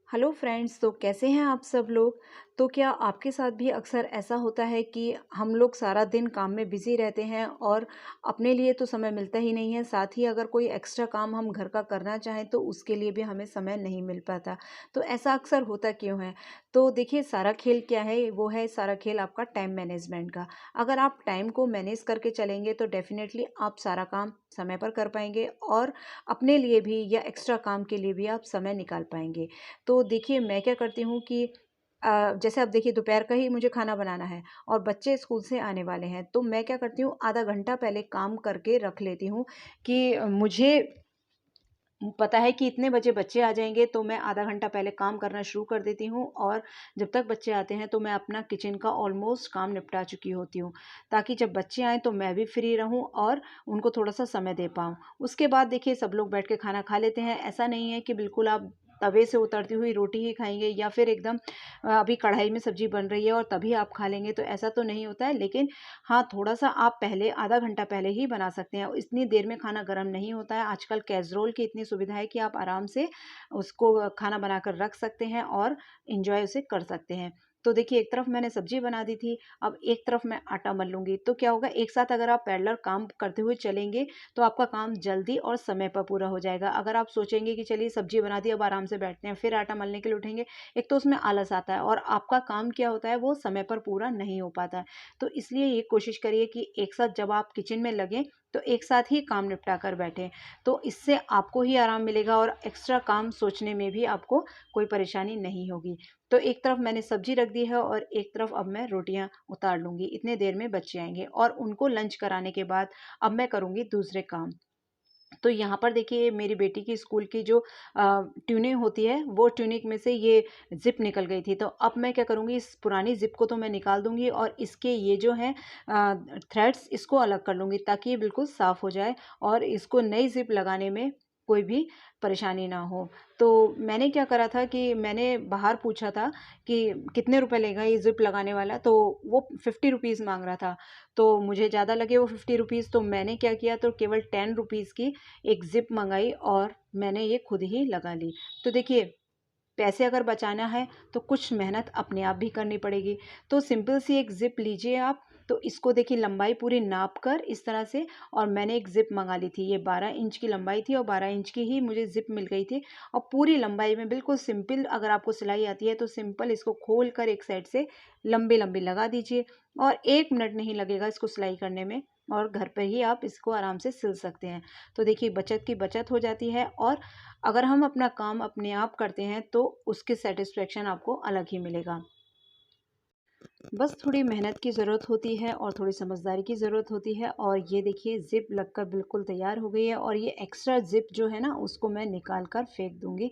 Hello friends, तो कैसे हैं आप सब लोग। तो क्या आपके साथ भी अक्सर ऐसा होता है कि हम लोग सारा दिन काम में बिज़ी रहते हैं और अपने लिए तो समय मिलता ही नहीं है, साथ ही अगर कोई एक्स्ट्रा काम हम घर का करना चाहें तो उसके लिए भी हमें समय नहीं मिल पाता। तो ऐसा अक्सर होता क्यों है? तो देखिए, सारा खेल क्या है, वो है सारा खेल आपका टाइम मैनेजमेंट का। अगर आप टाइम को मैनेज करके चलेंगे तो डेफ़िनेटली आप सारा काम समय पर कर पाएँगे और अपने लिए भी या एक्स्ट्रा काम के लिए भी आप समय निकाल पाएँगे। तो देखिए, मैं क्या करती हूँ कि जैसे अब देखिए, दोपहर का ही मुझे खाना बनाना है और बच्चे स्कूल से आने वाले हैं, तो मैं क्या करती हूँ, आधा घंटा पहले काम करके रख लेती हूँ कि मुझे पता है कि इतने बजे बच्चे आ जाएँगे, तो मैं आधा घंटा पहले काम करना शुरू कर देती हूँ और जब तक बच्चे आते हैं तो मैं अपना किचन का ऑलमोस्ट काम निपटा चुकी होती हूँ, ताकि जब बच्चे आएँ तो मैं भी फ्री रहूँ और उनको थोड़ा-सा समय दे पाऊँ। उसके बाद देखिए, सब लोग बैठ के खाना खा लेते हैं। ऐसा नहीं है कि बिल्कुल आप तवे से उतरती हुई रोटी ही खाएँगे या फिर एकदम अभी कढ़ाई में सब्ज़ी बन रही है और तभी आप खा लेंगे, तो ऐसा तो नहीं होता है। लेकिन हाँ, थोड़ा-सा आप पहले आधा घंटा पहले ही बना सकते हैं। इतनी देर में खाना गरम नहीं होता है। आजकल कैसरोल की इतनी सुविधा है कि आप आराम से उसको खाना बनाकर रख सकते हैं और एन्जॉय उसे कर सकते हैं। तो देखिए, एक तरफ मैंने सब्ज़ी बना दी थी, अब एक तरफ मैं आटा मल लूँगी। तो क्या होगा, एक साथ अगर आप पैरेलल काम करते हुए चलेंगे, तो आपका काम जल्दी और समय पर पूरा हो जाएगा। अगर आप सोचेंगे कि चलिए सब्ज़ी बना दी, अब आराम से बैठते हैं, फिर आटा मलने के लिए उठेंगे, एक तो उसमें आलस आता है और आपका काम क्या होता है, वो समय पर पूरा नहीं हो पाता है। तो इसलिए ये कोशिश करिए कि एक साथ जब आप किचन में लगें, तो एक साथ ही काम निपटा कर बैठें। तो इससे आपको ही आराम मिलेगा और एक्स्ट्रा काम सोचने में भी आपको कोई परेशानी नहीं होगी। तो एक तरफ मैंने सब्ज़ी रख दी है और एक तरफ अब मैं रोटियाँ उतार लूँगी। इतने देर में बच्चे आएँगे और उनको लंच कराने के बाद अब मैं करूँगी दूसरे काम। तो यहाँ पर देखिए, मेरी बेटी की स्कूल की जो ट्यूनिक होती है, वो ट्यूनिक में से ये ज़िप निकल गई थी। तो अब मैं क्या करूँगी, इस पुरानी ज़िप को तो मैं निकाल दूँगी और इसके ये जो हैं थ्रेड्स, इसको अलग कर लूँगी ताकि ये बिल्कुल साफ़ हो जाए और इसको नई ज़िप लगाने में कोई भी परेशानी ना हो। तो मैंने क्या करा था कि मैंने बाहर पूछा था कि कितने रुपए लेगा ये ज़िप लगाने वाला, तो वो 50 रुपीज़ माँग रहा था। तो मुझे ज़्यादा लगे वो 50 रुपीज़, तो मैंने क्या किया, तो केवल 10 रुपीज़ की एक ज़िप मँगाई और मैंने ये खुद ही लगा ली। तो देखिए, पैसे अगर बचाना है तो कुछ मेहनत अपने आप भी करनी पड़ेगी। तो सिंपल सी एक ज़िप लीजिए आप, तो इसको देखिए लंबाई पूरी नाप कर इस तरह से, और मैंने एक ज़िप मँगा ली थी। ये 12 इंच की लंबाई थी और 12 इंच की ही मुझे ज़िप मिल गई थी और पूरी लंबाई में बिल्कुल सिंपल, अगर आपको सिलाई आती है तो सिंपल इसको खोल कर एक साइड से लंबी-लंबी लगा दीजिए और 1 मिनट नहीं लगेगा इसको सिलाई करने में और घर पे ही आप इसको आराम से सिल सकते हैं। तो देखिए, बचत की बचत हो जाती है और अगर हम अपना काम अपने आप करते हैं तो उसकी सैटिस्फैक्शन आपको अलग ही मिलेगा। बस थोड़ी मेहनत की ज़रूरत होती है और थोड़ी समझदारी की ज़रूरत होती है और ये देखिए, ज़िप लगकर बिल्कुल तैयार हो गई है और ये एक्स्ट्रा ज़िप जो है ना, उसको मैं निकाल कर फेंक दूँगी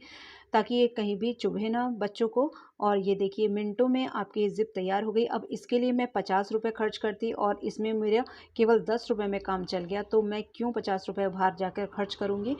ताकि ये कहीं भी चुभे ना बच्चों को। और ये देखिए, मिनटों में आपकी ये ज़िप तैयार हो गई। अब इसके लिए मैं 50 रुपए खर्च करती और इसमें मेरा केवल 10 रुपए में काम चल गया, तो मैं क्यों 50 रुपए बाहर जाकर खर्च करूँगी।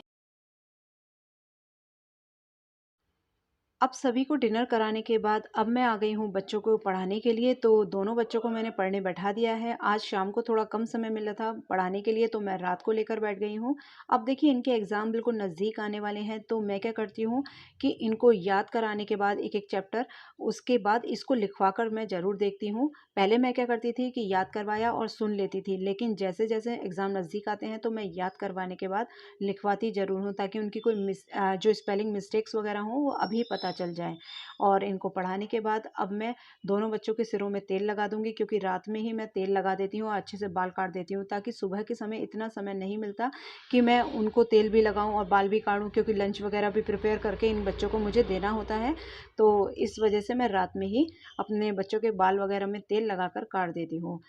अब सभी को डिनर कराने के बाद अब मैं आ गई हूँ बच्चों को पढ़ाने के लिए, तो दोनों बच्चों को मैंने पढ़ने बैठा दिया है। आज शाम को थोड़ा कम समय मिला था पढ़ाने के लिए, तो मैं रात को लेकर बैठ गई हूँ। अब देखिए, इनके एग्ज़ाम बिल्कुल नज़दीक आने वाले हैं, तो मैं क्या करती हूँ कि इनको याद कराने के बाद एक-एक चैप्टर, उसके बाद इसको लिखवा कर मैं ज़रूर देखती हूँ। पहले मैं क्या करती थी कि याद करवाया और सुन लेती थी, लेकिन जैसे-जैसे एग्ज़ाम नज़दीक आते हैं, तो मैं याद करवाने के बाद लिखवाती ज़रूर हूँ ताकि उनकी कोई जो स्पेलिंग मिस्टेक्स वगैरह हों, वो अभी पता चल जाए। और इनको पढ़ाने के बाद अब मैं दोनों बच्चों के सिरों में तेल लगा दूँगी, क्योंकि रात में ही मैं तेल लगा देती हूँ और अच्छे से बाल काट देती हूँ, ताकि सुबह के समय इतना समय नहीं मिलता कि मैं उनको तेल भी लगाऊँ और बाल भी काटूँ, क्योंकि लंच वगैरह भी प्रिपेयर करके इन बच्चों को मुझे देना होता है। तो इस वजह से मैं रात में ही अपने बच्चों के बाल वगैरह में तेल लगाकर काट देती हूँ।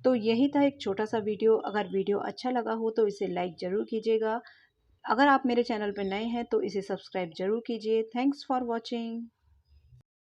तो यही था एक छोटा-सा वीडियो। अगर वीडियो अच्छा लगा हो तो इसे लाइक ज़रूर कीजिएगा। अगर आप मेरे चैनल पर नए हैं तो इसे सब्सक्राइब ज़रूर कीजिए। Thanks for watching.